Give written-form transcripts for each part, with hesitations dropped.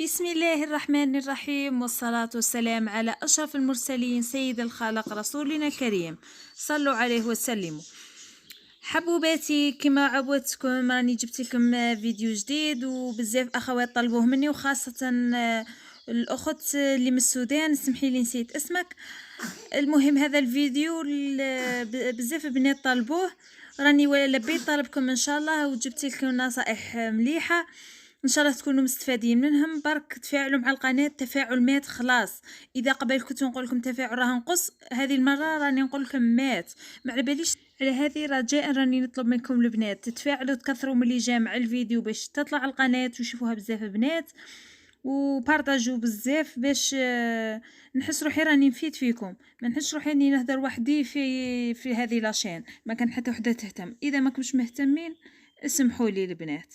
بسم الله الرحمن الرحيم، والصلاة والسلام على أشرف المرسلين سيد الخلق رسولنا الكريم. صلوا عليه وسلموا. حبوباتي، كما عودتكم راني جبت لكم فيديو جديد، وبزاف اخوات طلبوه مني، وخاصة الاخت اللي من السودان، اسمحي لي نسيت اسمك. المهم هذا الفيديو بزاف بنات طلبوه، راني ولا لبيت طلبكم ان شاء الله، وجبت لكم نصائح مليحة ان شاء الله تكونوا مستفادين منهم. برك تفاعلوا مع القناه، تفاعل مات خلاص. اذا قبل كنت نقول لكم تفاعل راه نقص، هذه المره راني نقول لكم مات، ما على باليش. على هذه رجاء راني نطلب منكم البنات تتفاعلوا، تكثروا ملي جامع الفيديو باش تطلع القناه ويشوفوها بزاف بنات، وبارطاجوا بزاف باش نحس روحي راني نفيد فيكم، ما نحس روحي اني نهدر وحدي في هذه لاشين، ما كان حتى وحده تهتم. اذا ما كنتش مهتمين اسمحوا لي البنات،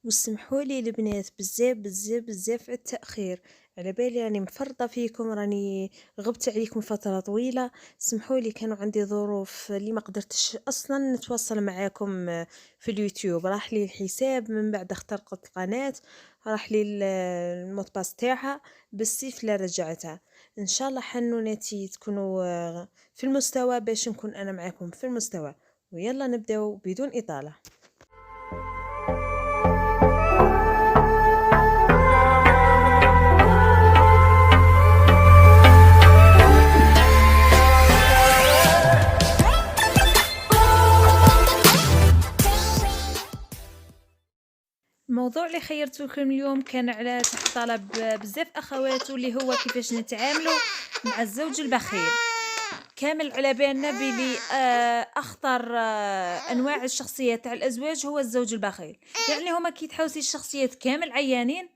واسمحوا لي البنات بزاف بزاف بزاف على التاخير. على بالي راني مفرطه فيكم، راني غبت عليكم فتره طويله. سمحوا لي، كانوا عندي ظروف اللي ما قدرتش اصلا نتواصل معاكم في اليوتيوب. راح لي الحساب من بعد اخترقت القناه، راح لي الموت باس تاعها، بالسيف لا رجعتها. ان شاء الله حنوناتي تكونوا في المستوى باش نكون انا معاكم في المستوى. ويلا نبداو بدون اطاله. الموضوع اللي خيرته لكم اليوم كان على تحت طلب بزاف اخوات، واللي هو كيفاش نتعاملوا مع الزوج البخيل. كامل على بالنا بلي اخطر انواع الشخصيات تاع الازواج هو الزوج البخيل. يعني هما كي تحوسي الشخصيات كامل عيانين،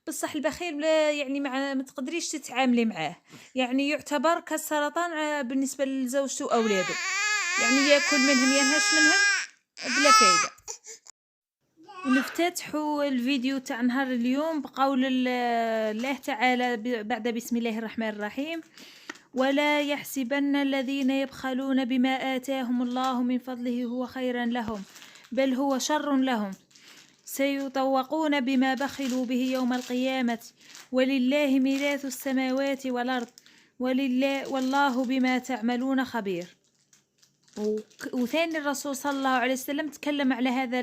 بصح البخيل يعني ما تقدريش تتعاملي معاه، يعني يعتبر كالسرطان بالنسبه لزوجته واولاده، يعني ياكل منهم ينهش منهم بلا فايده. ونفتتحوا الفيديو تاع نهار اليوم بقول الله تعالى بعد بسم الله الرحمن الرحيم: ولا يحسبن الذين يبخلون بما آتاهم الله من فضله هو خيرا لهم بل هو شر لهم سيطوقون بما بخلوا به يوم القيامة ولله ميراث السماوات والأرض والله بما تعملون خبير. وثاني الرسول صلى الله عليه وسلم تكلم على هذا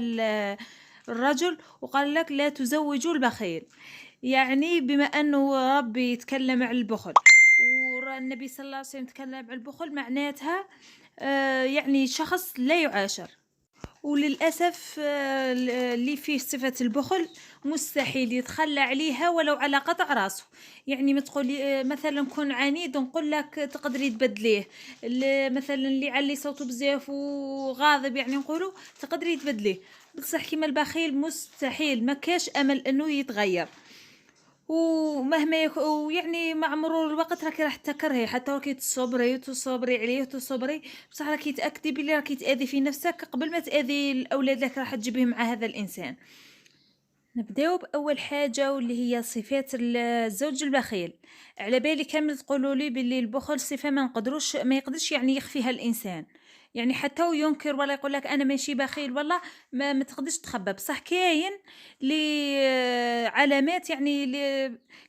الرجل وقال لك لا تزوجوا البخيل. يعني بما أنه ربي يتكلم عن البخل والنبي صلى الله عليه وسلم تكلم عن البخل، معناتها يعني شخص لا يعاشر. وللأسف اللي فيه صفة البخل مستحيل يتخلى عليها ولو على قطع راسه. يعني ما تقولي مثلا كون عنيد نقول لك تقدري تبدليه، مثلا اللي علي صوته بزاف وغاضب يعني نقولوا تقدري تبدليه، بصح كيما البخيل مستحيل، ما كاش امل انه يتغير. ومهما ويعني مع مرور الوقت راكي راح تكرهي، حتى راكي تصبري عليه تصبري، بصح راكي تاكدي بلي راكي تاذي في نفسك قبل ما تاذي الاولاد لك راح تجيبيه مع هذا الانسان. نبداو باول حاجه واللي هي صفات الزوج البخيل. على بالي كامل تقولوا لي باللي البخل صفه ما يقدرش يعني يخفيها الانسان، يعني حتى وينكر ولا يقول لك انا ماشي بخيل والله ما تقدرش تخبى. بصح كاين لي علامات يعني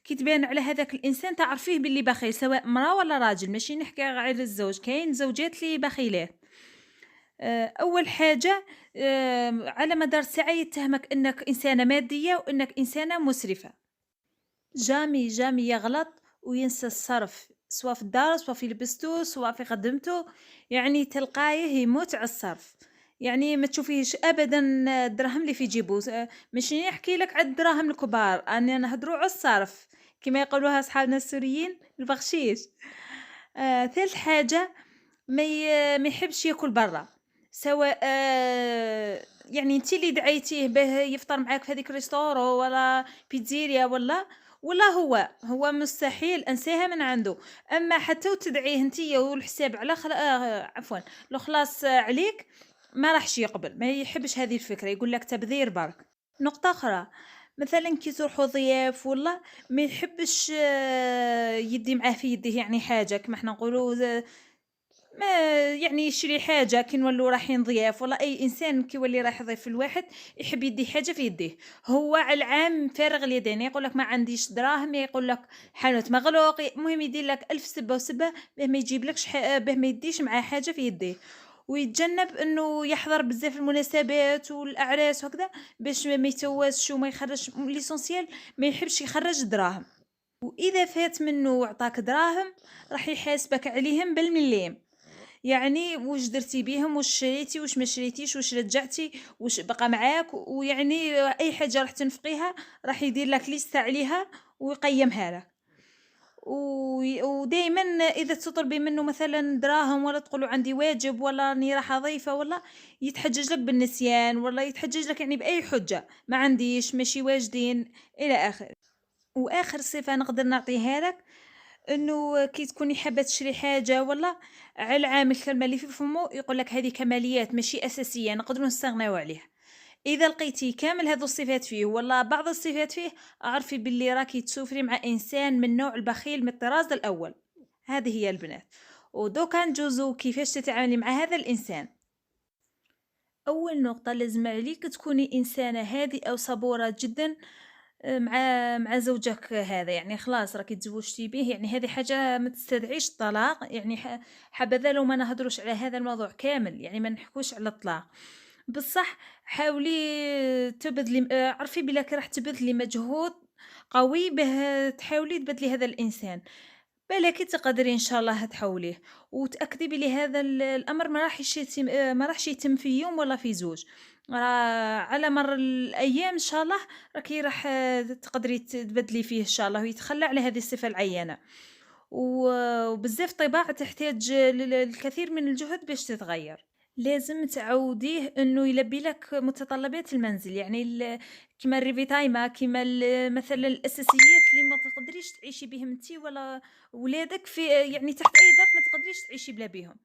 كي تبان على هذاك الانسان تعرفيه باللي بخيل، سواء امراه ولا راجل، ماشي نحكي غير الزوج، كاين زوجات لي بخيلات. اول حاجه على مدار الساعه يتهمك انك انسانه ماديه وانك انسانه مسرفه. جامي يغلط وينسى الصرف، سواء في الدار سواء في لبستو سواء في خدمته، يعني تلقايه يموت على الصرف. يعني ما تشوفيهش ابدا الدراهم اللي في جيبو، ماشي نحكي لك على الدراهم الكبار، انا نهضروا على الصرف كما يقولوها اصحابنا السوريين، البخشيش. ثالث حاجه ما يحبش ياكل برا، سواء يعني انت اللي دعيتيه به يفطر معاك في هذيك الريستورو ولا بيتزيريا ولا هو مستحيل انساها من عنده. اما حتى وتدعيه انتيا والحساب على عفوا لو خلاص عليك، ما راحش يقبل، ما يحبش هذه الفكره، يقول لك تبذير برك. نقطه اخرى، مثلا كي تروحوا ضياف والله ما يحبش يدي معاه في يده، يعني حاجه كما احنا نقولوا ما يعني يشري حاجة كي نولّو رايحين ضياف، والله أي إنسان كي يولي رايح ضيف لواحد يحب يديه حاجة فيديه، هو على العام فارغ اليدين، يقول لك ما عنديش دراهم، يقول لك حانوت مغلوق، المهم يدير لك ألف سبة وسبة باه ما يجيبلكش باه ما يديش معاه حاجة في يديه، ويتجنب إنه يحضر بزاف المناسبات والأعراس وهكذا باش ما يتوّهش وما يخرّجش l'essentiel ما يحبش يخرّج دراهم. وإذا فات منه وعطاك دراهم راح يحاسبك عليهم بالمليم، يعني واش درتي بيهم، واش شريتي، واش ما شريتيش، واش رجعتي، واش بقى معاك، ويعني أي حاجة راح تنفقيها راح يدير لك ليستة عليها ويقيمها لك. ودايما إذا تطلبي منه مثلا دراهم ولا تقولوا عندي واجب ولا راني رايحة ضيفة ولا يتحجج لك بالنسيان ولا يتحجج لك يعني بأي حجة ما عنديش ماشي واجدين إلى آخره. وآخر صفة نقدر نعطيها لك إنه كي تكوني حابة تشري حاجة والّا على العامل الكلمة اللي في فمو يقول لك هذه كماليات ماشي أساسية نقدروا نستغناو عليها، إذا لقيتِ كامل هذو الصفات فيه والّا بعض الصفات فيه اعرفي باللي راكِ تسوفري مع إنسان من نوع البخيل من الطراز الأول، هذه هي البنات، ودوكا نجوزو كيفاش تتعاملي مع هذا الإنسان. أول نقطة لازم عليك تكوني إنسانة هادئة وصبورة جدًا مع زوجك هذا، يعني خلاص راكِ تزوجتِ به، يعني هذه حاجة ما تستدعيش الطلاق، يعني حبذا لو ما نهضروش على هذا الموضوع كامل، يعني ما نحكوش على الطلاق، بصح حاولي تبذلي اعرفي بلي راكِ راح تبذلي مجهود قوي باه تحاولي تبدلي هذا الإنسان. بالاكِ تقدري إن شاء الله تحوليه، وتأكدي بلي هذا الأمر ما راحش يتم في يوم ولا في زوج، راه على مر الأيام إن شاء الله راح تقدري تبدلي فيه إن شاء الله ويتخلى على هذه الصفة العينة، وبزاف طباع تحتاج الكثير من الجهد باش تتغير. لازم تعوّديه إنه يلبّي لك متطلبات المنزل، يعني كيما الريفيتايمة، كيما مثلًا الأساسيات اللي ما تقدريش تعيشي بهم أنتِ ولا ولادك يعني تحت أي ظرف ما تقدريش تعيشي بلا بيهم.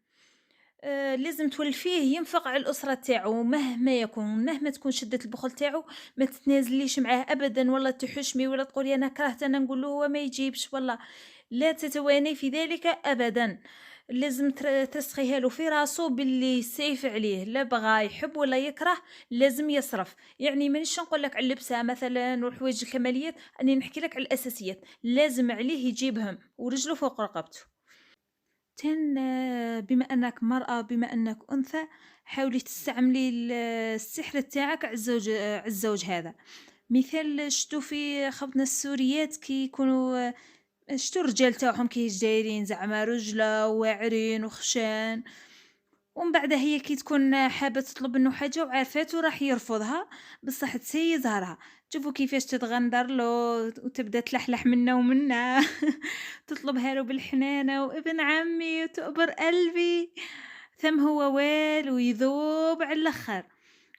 لازم تولفيه ينفق على الأسرة تاعو مهما يكن، مهما تكون شدة البخل تاعو ما تتنازليش معاه أبدًا ولا تحشمي ولا تقولي أنا كرهت أنا نقول له هو ما يجيبش والّا لا تتواني في ذلك أبدًا، لازم ترسخيها له في راسو باللي سيف عليه لا بغا يحب ولا يكره لازم يصرف، يعني مانيش نقول لك على اللبسة مثلًا والحوايج الكماليات، راني نحكي لك على الأساسيات، لازم عليه يجيبهم ورجله فوق رقبته. بما أنك مرأة بما أنك أنثى حاولي تستعملي السحر تاعك على الزوج هذا، مثال شتو في خوتنا السوريات كي يكونوا شتو الرجال تاعهم كيش دايرين زعما رجلة واعرين وخشان، ومن بعدها هي كي تكون حابة تطلب منه حاجة وعارفاتو راح يرفضها بصح تسيي زهرها، تشوفوا كيفاش تتغندر له وتبدا تلحلح منا ومنا تطلبها له بالحنانة وابن عمي وتؤبر قلبي، ثم هو والو يذوب على الآخر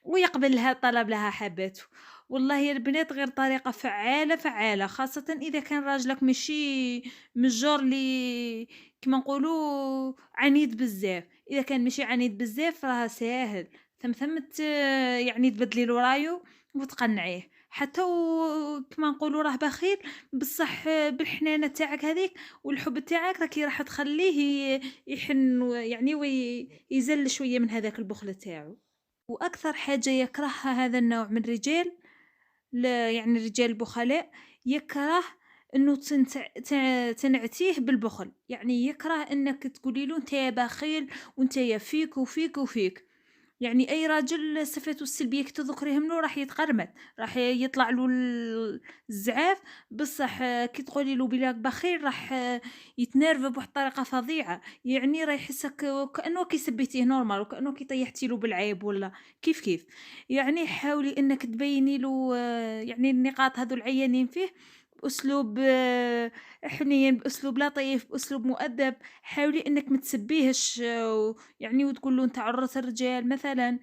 ويقبل لها طلب لها حباته. والله يا البنات غير طريقة فعالة فعالة خاصة إذا كان راجلك ماشي من الجور اللي كيما نقولوا عنيد بزاف، إذا كان ماشي عنيد بزاف راه ساهل ثم يعني تبدلي له رايو وتقنعيه حتى كيما نقولوا راه بخيل بصح بالحنانة تاعك هذيك والحب تاعك راكي راح تخليه يحن يعني ويزل شوية من هذاك البخل تاعو. وأكثر حاجة يكرهها هذا النوع من الرجال يعني الرجال البخلاء يكره إنه تنعتيه بالبخل، يعني يكره إنك تقولي له أنت يا بخيل وأنت يا فيك وفيك وفيك، يعني أي راجل صفاته السلبية كي تذكريهم له راح يتقرمط، راح يطلع له الزعاف، بصح كي تقولي له بلي راك بخيل راح يتنرفز بواحد الطريقة فظيعة، يعني راه يحسك وكأنه كي سبيتيه نورمال وكأنه كي طيحتي له بالعيب ولا كيف، يعني حاولي إنك تبيني له يعني النقاط هذو العيانين فيه بأسلوب حنين، بأسلوب لطيف، بأسلوب مؤدب، حاولي إنك ما تسبيهش يعني وتقول له أنت عُرّة الرجال مثلًا،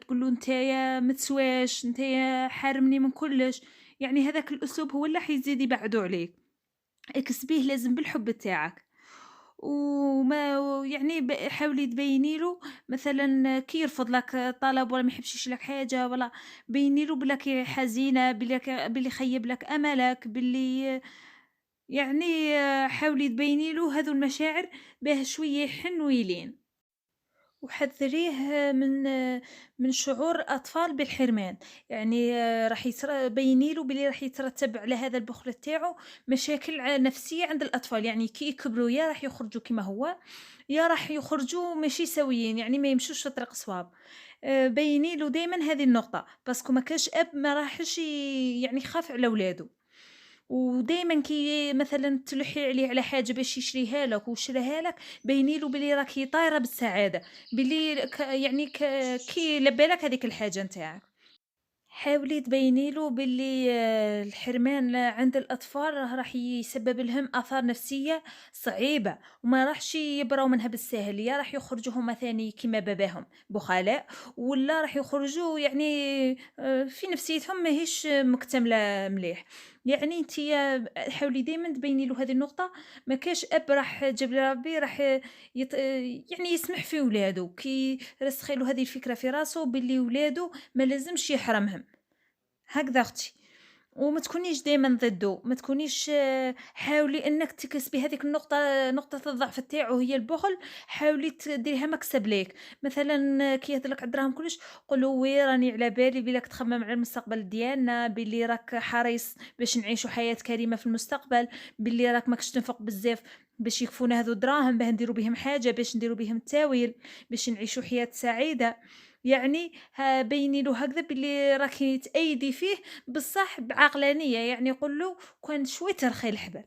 تقول له نتايا ما تسواش، نتايا حارمني من كلش، يعني هذاك الأسلوب هو اللي حيزيد يبعّدو عليك، اكسبيه لازم بالحب تاعك، يعني حاولي تبيني له مثلًا كي يرفض لك طلب ولا ما يحبش يشري لك حاجة ولا بيني له بلي حزينة، بلي خيّب لك أملك، باللي يعني حاولي تبيني له هذو المشاعر باه شوية يحن ويلين. وحذّريه من شعور الأطفال بالحرمان، يعني راح بيّني له بلي راح يترتب على هذا البخل تاعو مشاكل نفسية عند الأطفال، يعني كي يكبروا يا راح يخرجوا كيما هو، يا راح يخرجوا ماشي سويين، يعني ما يمشوش في طريق صواب. بيّني له دايمًا هذه النقطة، باسكو ما كانش أب ما راحش يعني يخاف على ولادو. ودايمًا كي مثلًا تلوحي عليه على حاجة باش يشريها لك وشراها لك، بيني له بلي راكِ طايرة بالسعادة، بلي يعني كي لبّى لك هذيك الحاجة نتاعك. حاولي تبيني له باللي الحرمان عند الأطفال راح يسبب لهم آثار نفسية صعيبة وما راحش يبراو منها بالساهل، يا راح يخرجوا هما ثاني كيما باباهم بخلاء، ولا راح يخرجوا يعني في نفسيتهم ماهيش مكتملة مليح. يعني انت حاولي دائما تبيني له هذه النقطة، ما كاش أب راح جاب لي ربي راح يعني يسمح في ولاده كي رسخي له هذه الفكرة في راسه باللي ولاده ما لازمش يحرمهم. هكذا أختي، وما تكونيش دايمًا ضده، ما تكونيش حاولي إنِّك تكسبي هذيك النقطة، نقطة الضعف تاعو هي البُخل، حاولي ديريها مكسب ليك، مثلًا كي يهضر لك على الدراهم كلش قُل له وي راني على بالي بلي راك تخمم على المستقبل ديالنا، بلي راك حريص باش نعيشوا حياة كريمة في المستقبل، بلي راك ماكش تنفق بزاف باش يكفونا هاذو الدراهم باه نديروا بيهم حاجة، باش نديروا بيهم التاويل، باش نعيشوا حياة سعيدة. يعني بيني له هكذا باللي راكِ تأيدي فيه بصح بعقلانية، يعني قُل له كان شوية ترخي الحبل.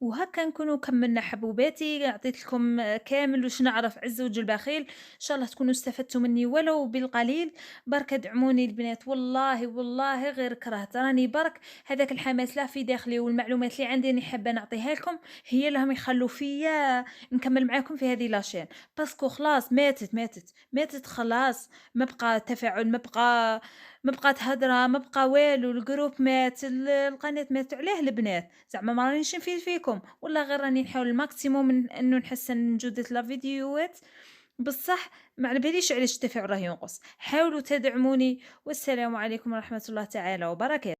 وهكا نكونوا كملنا حبوباتي، عطيت لكم كامل واش نعرف عز وجل بخيل، إن شاء الله تكونوا استفدتوا مني ولو بالقليل. برك ادعموني البنات، والله والله غير كرهت راني برك هذاك الحماس لا في داخلي والمعلومات اللي عندي راني حابة نعطيها لكم هي اللي راهم يخلوا فيا نكمل معاكم في هذه لاشين، باسكو خلاص ماتت خلاص، ما بقى تفاعل، ما بقات هضرة، ما بقى والو، الجروب مات، القناة ماتت، علاه البنات؟ زعما ما رانيش نفيد فيكم، والله غير راني نحاول الماكسيموم إنه نحسّن من جودة لا فيديوهات، بصح ما على باليش علاش التفاعل راه ينقص. حاولوا تدعموني، والسلام عليكم ورحمة الله تعالى وبركاته.